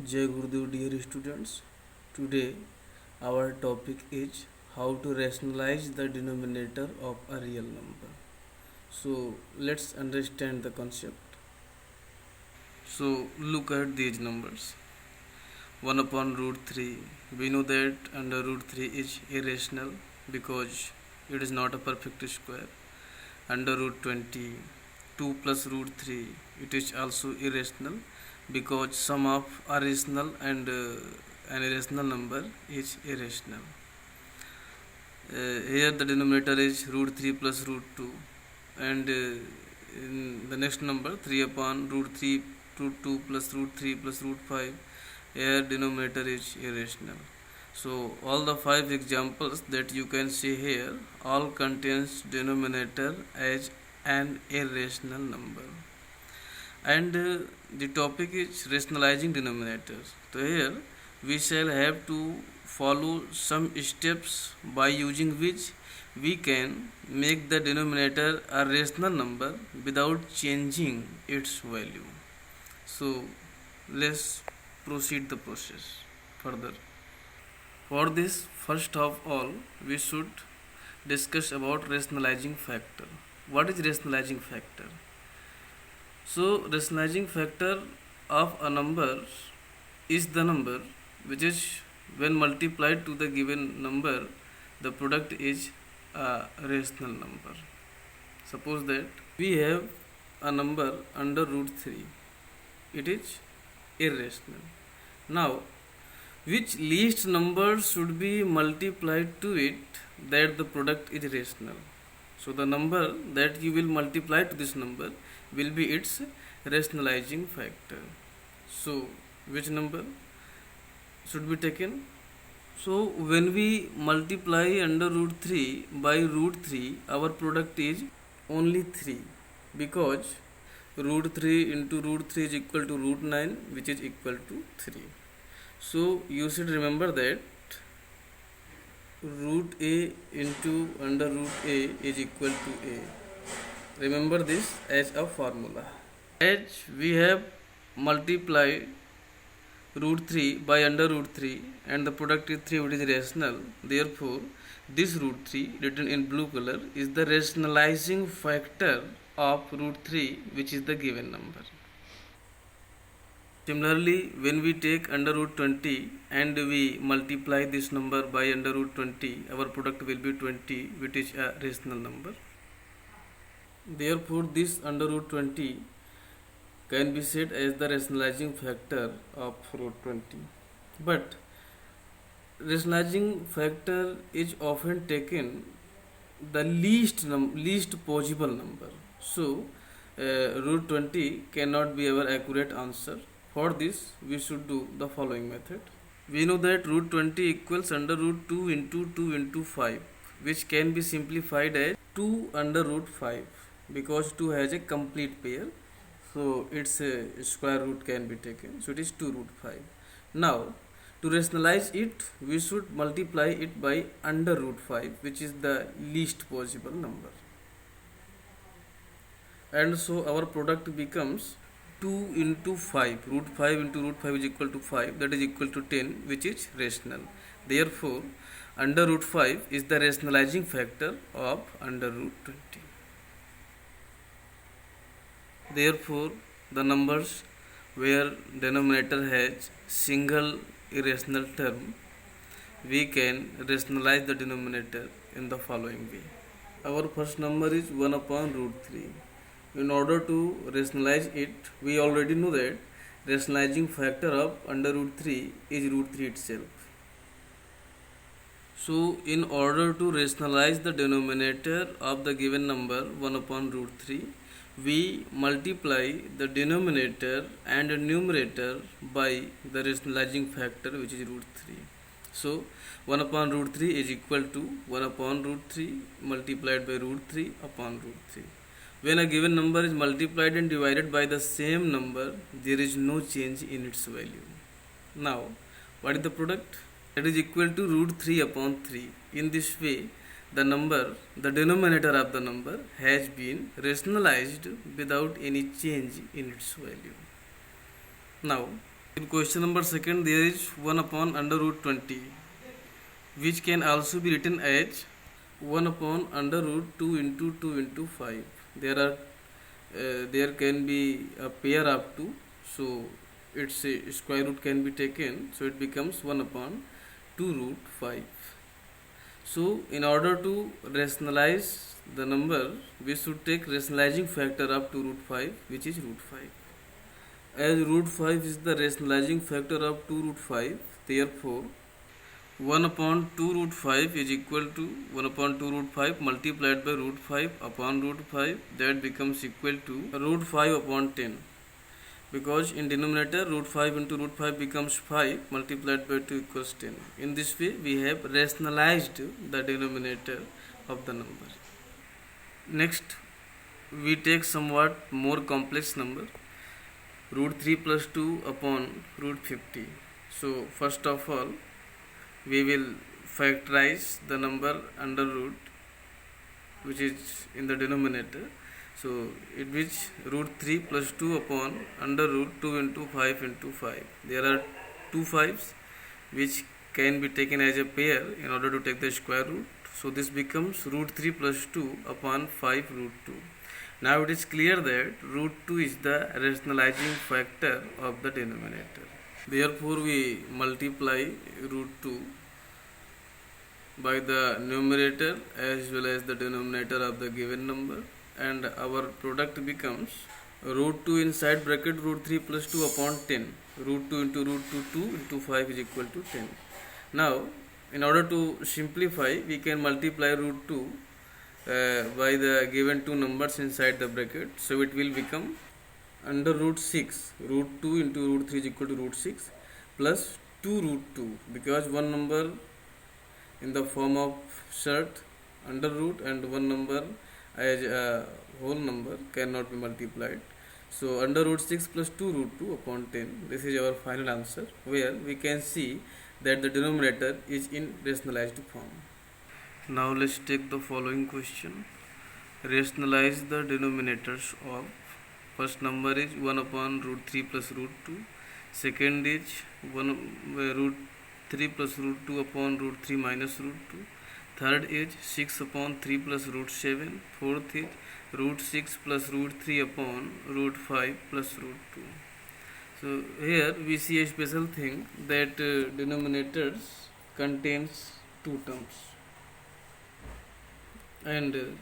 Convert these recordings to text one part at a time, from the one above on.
Jai Gurudev, dear students. Today our topic is how to rationalize the denominator of a real number. So let's understand the concept. So look at these numbers. 1 upon root 3. We know that under root 3 is irrational because it is not a perfect square. Under root 20, 2 plus root 3, it is also irrational because sum of a rational and an irrational number is irrational. Here the denominator is root 3 plus root 2, and in the next number 3 upon root 3 root 2 plus root 3 plus root 5, here denominator is irrational. So all the 5 examples that you can see here all contains denominator as an irrational number, and the topic is rationalizing denominators. So here we shall have to follow some steps by using which we can make the denominator a rational number without changing its value. So let's proceed the process further. For this, first of all, we should discuss about rationalizing factor. What is rationalizing factor? So, rationalizing factor of a number is the number which is when multiplied to the given number, the product is a rational number. Suppose that we have a number under root 3, it is irrational. Now, which least number should be multiplied to it that the product is rational? So the number that you will multiply to this number will be its rationalizing factor. So which number should be taken? So when we multiply under root 3 by root 3, our product is only 3, because root 3 into root 3 is equal to root 9, which is equal to 3. So you should remember that root a into under root a is equal to a. Remember this as a formula. As we have multiplied root 3 by under root 3 and the product is 3, which is rational, therefore this root 3 written in blue color is the rationalizing factor of root 3, which is the given number. Similarly, when we take under root 20 and we multiply this number by under root 20, our product will be 20, which is a rational number. Therefore, this under root 20 can be said as the rationalizing factor of root 20. But rationalizing factor is often taken the least possible number. So, root 20 cannot be our accurate answer. For this, we should do the following method. We know that root 20 equals under root 2 into 5, which can be simplified as 2 under root 5, because 2 has a complete pair, so its square root can be taken, so it is 2 root 5. Now, to rationalize it, we should multiply it by under root 5, which is the least possible number. And so our product becomes 2 into 5, root 5 into root 5 is equal to 5, that is equal to 10, which is rational. Therefore, under root 5 is the rationalizing factor of under root 20. Therefore, the numbers where denominator has single irrational term, we can rationalize the denominator in the following way. Our first number is 1 upon root 3. In order to rationalize it, we already know that rationalizing factor of under root 3 is root 3 itself. So, in order to rationalize the denominator of the given number 1 upon root 3, we multiply the denominator and numerator by the rationalizing factor, which is root 3. So, 1 upon root 3 is equal to 1 upon root 3 multiplied by root 3 upon root 3. When a given number is multiplied and divided by the same number, there is no change in its value. Now, what is the product? That is equal to root 3 upon 3. In this way, the denominator of the number has been rationalized without any change in its value. Now, In question number second, there is 1 upon under root 20, which can also be written as 1 upon under root 2 into 2 into 5. There can be a pair of 2, so its square root can be taken, so it becomes 1 upon 2 root 5. So in order to rationalize the number, we should take rationalizing factor of 2 root 5, which is root 5. As root 5 is the rationalizing factor of 2 root 5, therefore 1 upon 2 root 5 is equal to 1 upon 2 root 5 multiplied by root 5 upon root 5, that becomes equal to root 5 upon 10, because in denominator root 5 into root 5 becomes 5 multiplied by 2 equals 10. In this way we have rationalized the denominator of the number. Next we take somewhat more complex number, root 3 plus 2 upon root 50. So first of all we will factorize the number under root which is in the denominator. So it which root 3 plus 2 upon under root 2 into 5 into 5. There are two 5's which can be taken as a pair in order to take the square root. So this becomes root 3 plus 2 upon 5 root 2. Now it is clear that root 2 is the rationalizing factor of the denominator. Therefore we multiply root 2 by the numerator as well as the denominator of the given number, and our product becomes root 2 inside bracket root 3 plus 2 upon 10. Root 2 into root 2 into 5 is equal to 10. Now in order to simplify, we can multiply root 2 by the given two numbers inside the bracket. So it will become under root 6, root 2 into root 3 is equal to root 6 plus 2 root 2, because one number in the form of shirt under root and one number as a whole number cannot be multiplied. So under root 6 plus 2 root 2 upon 10, this is our final answer, where we can see that the denominator is in rationalized form. Now let's take the following question. Rationalize the denominators of first number is 1 upon root 3 plus root 2. Second is root 3 plus root 2 upon root 3 minus root 2. Third is 6 upon 3 plus root 7. Fourth is root 6 plus root 3 upon root 5 plus root 2. So here we see a special thing that denominators contains two terms, and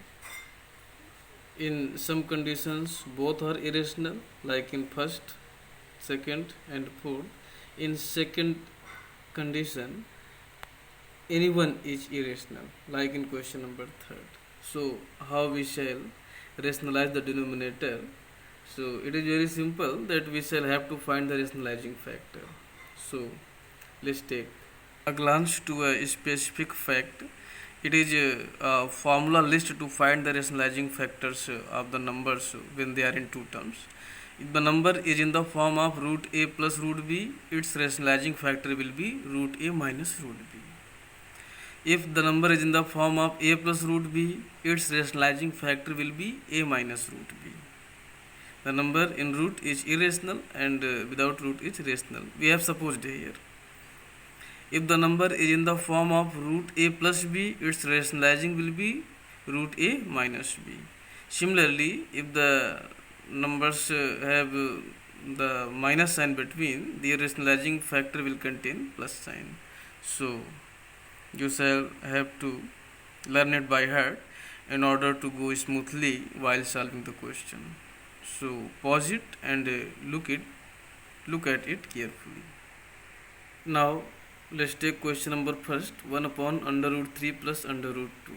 in some conditions both are irrational, like in first, second and fourth. In second condition any one is irrational, like in question number third. So how we shall rationalize the denominator? So it is very simple, that we shall have to find the rationalizing factor. So let's take a glance to a specific fact. It is a formula list to find the rationalizing factors of the numbers when they are in two terms. If the number is in the form of root a plus root b, its rationalizing factor will be root a minus root b. If the number is in the form of a plus root b, its rationalizing factor will be a minus root b. The number in root is irrational and without root is rational. We have supposed here. If the number is in the form of root a plus b, its rationalizing will be root a minus b. Similarly, if the numbers have the minus sign between, the rationalizing factor will contain plus sign. So you shall have to learn it by heart in order to go smoothly while solving the question. So pause it and look at it carefully. Now let's take question number first, 1 upon under root 3 plus under root 2.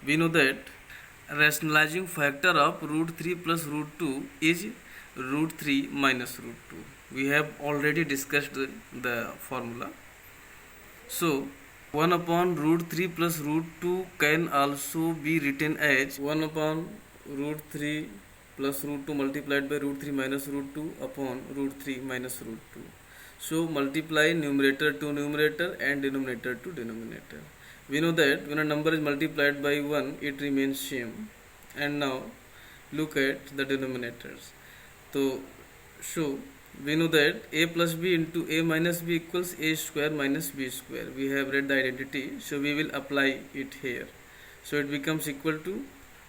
We know that rationalizing factor of root 3 plus root 2 is root 3 minus root 2. We have already discussed the formula. So 1 upon root 3 plus root 2 can also be written as 1 upon root 3 plus root 2 multiplied by root 3 minus root 2 upon root 3 minus root 2. So multiply numerator to numerator and denominator to denominator. We know that when a number is multiplied by 1, it remains same. And now look at the denominators. So we know that a plus b into a minus b equals a square minus b square. We have read the identity, so we will apply it here. So it becomes equal to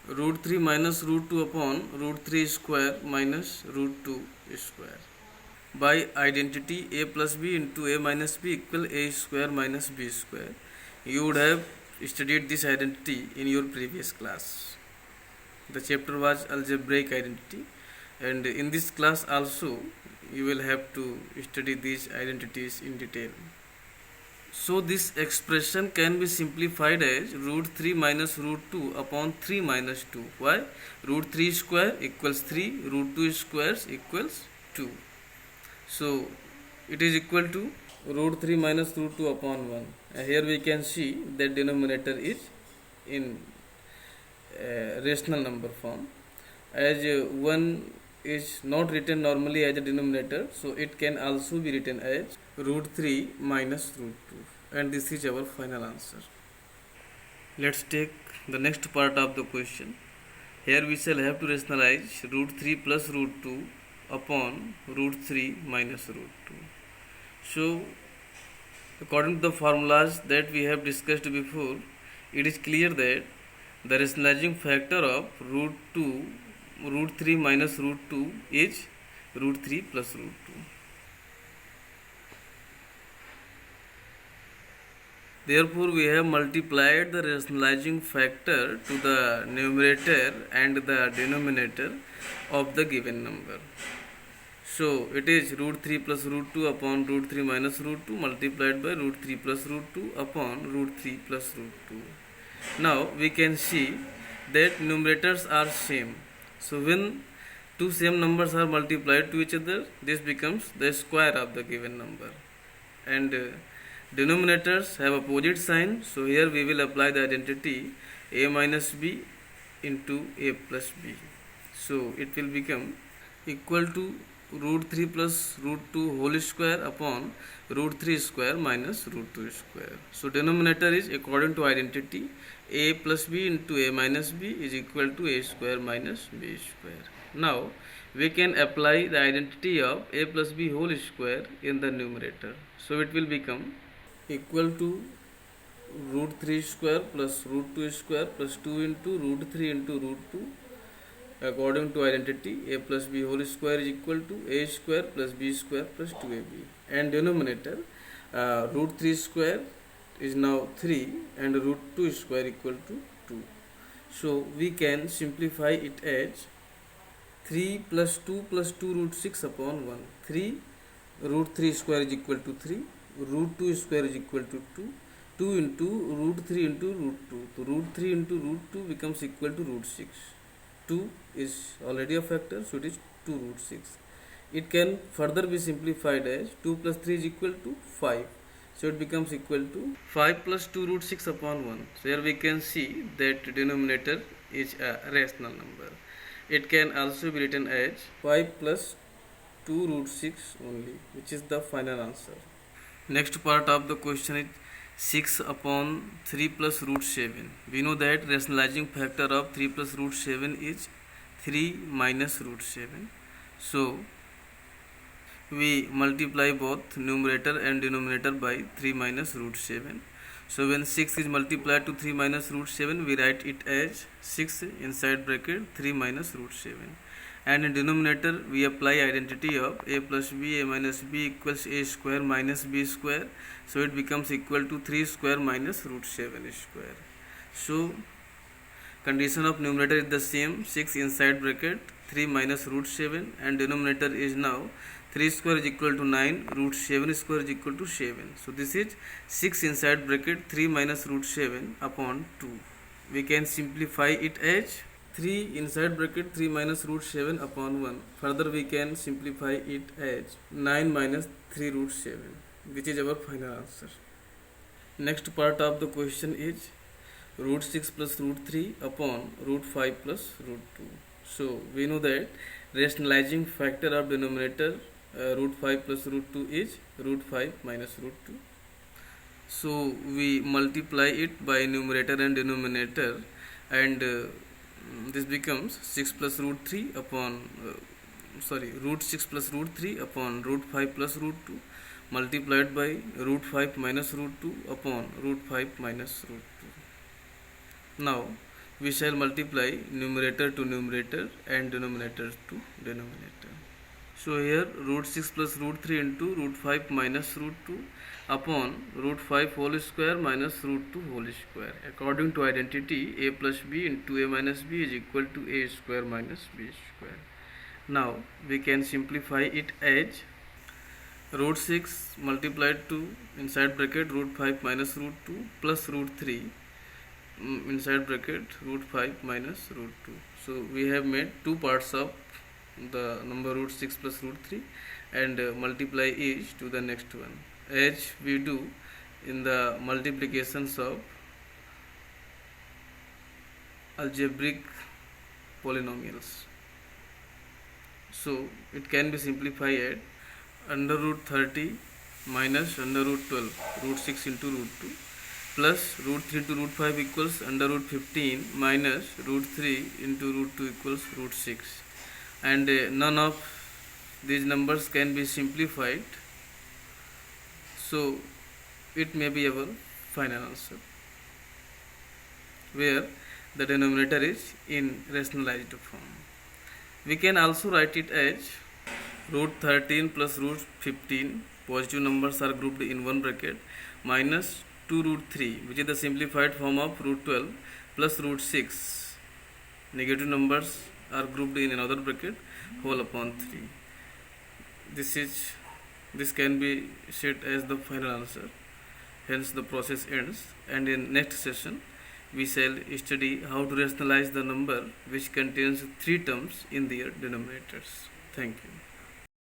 root 3 minus root 2 upon root 3 square minus root 2 square. By identity a plus b into a minus b equal a square minus b square. You would have studied this identity in your previous class. The chapter was algebraic identity, and in this class also you will have to study these identities in detail. So this expression can be simplified as root 3 minus root 2 upon 3 minus 2. Why? Root 3 square equals 3, root 2 squares equals 2. So it is equal to root 3 minus root 2 upon 1. Here we can see that denominator is in rational number form. As 1 is not written normally as a denominator, so it can also be written as root 3 minus root 2, and this is our final answer. Let's take the next part of the question. Here we shall have to rationalize root 3 plus root 2 upon root 3 minus root 2. So according to the formulas that we have discussed before, it is clear that the rationalizing factor of root 3 minus root 2 is root 3 plus root 2. Therefore, we have multiplied the rationalizing factor to the numerator and the denominator of the given number. So, it is root 3 plus root 2 upon root 3 minus root 2 multiplied by root 3 plus root 2 upon root 3 plus root 2. Now, we can see that numerators are same. So, when two same numbers are multiplied to each other, this becomes the square of the given number. And denominators have opposite sign, so here we will apply the identity a minus b into a plus b. So it will become equal to root 3 plus root 2 whole square upon root 3 square minus root 2 square. So denominator is according to identity a plus b into a minus b is equal to a square minus b square. Now we can apply the identity of a plus b whole square in the numerator. So it will become equal to root 3 square plus root 2 square plus 2 into root 3 into root 2. According to identity, a plus b whole square is equal to a square plus b square plus 2ab. And denominator, root 3 square is now 3 and root 2 square equal to 2. So we can simplify it as 3 plus 2 plus 2 root 6 upon 1. 3 root 3 square is equal to 3. Root 2 square is equal to 2. 2 into root 3 into root 2. So root 3 into root 2 becomes equal to root 6. 2 is already a factor, so it is 2 root 6. It can further be simplified as 2 plus 3 is equal to 5. So it becomes equal to 5 plus 2 root 6 upon 1. So here we can see that denominator is a rational number. It can also be written as 5 plus 2 root 6 only, which is the final answer. Next part of the question is 6 upon 3 plus root 7. We know that rationalizing factor of 3 plus root 7 is 3 minus root 7. So we multiply both numerator and denominator by 3 minus root 7. So when 6 is multiplied to 3 minus root 7, we write it as 6 inside bracket 3 minus root 7. And in denominator we apply identity of a plus b, a minus b equals a square minus b square. So it becomes equal to 3 square minus root 7 square. So condition of numerator is the same, 6 inside bracket 3 minus root 7, and denominator is now 3 square is equal to 9, root 7 square is equal to 7. So this is 6 inside bracket 3 minus root 7 upon 2. We can simplify it as 3 inside bracket 3 minus root 7 upon 1. Further we can simplify it as 9 minus 3 root 7, which is our final answer. Next part of the question is root 6 plus root 3 upon root 5 plus root 2. So we know that rationalizing factor of denominator root 5 plus root 2 is root 5 minus root 2. So we multiply it by numerator and denominator, and this becomes 6 plus root 3 upon root 6 plus root 3 upon root 5 plus root 2 multiplied by root 5 minus root 2 upon root 5 minus root 2. Now we shall multiply numerator to numerator and denominator to denominator. So here root 6 plus root 3 into root 5 minus root 2 upon root 5 whole square minus root 2 whole square. According to identity, a plus b into a minus b is equal to a square minus b square. Now we can simplify it as root 6 multiplied to inside bracket root 5 minus root 2 plus root 3 inside bracket root 5 minus root 2. So we have made two parts of the number root 6 plus root 3 and multiply each to the next one, as we do in the multiplications of algebraic polynomials. So it can be simplified at under root 30 minus under root 12 root 6 into root 2 plus root 3 into root 5 equals under root 15 minus root 3 into root 2 equals root 6, and none of these numbers can be simplified, so it may be our final answer, where the denominator is in rationalized form. We can also write it as root 13 plus root 15, positive numbers are grouped in one bracket, minus 2 root 3, which is the simplified form of root 12, plus root 6, negative numbers are grouped in another bracket, whole upon 3. This can be said as the final answer. Hence the process ends, and in next session we shall study how to rationalize the number which contains 3 terms in their denominators. Thank you.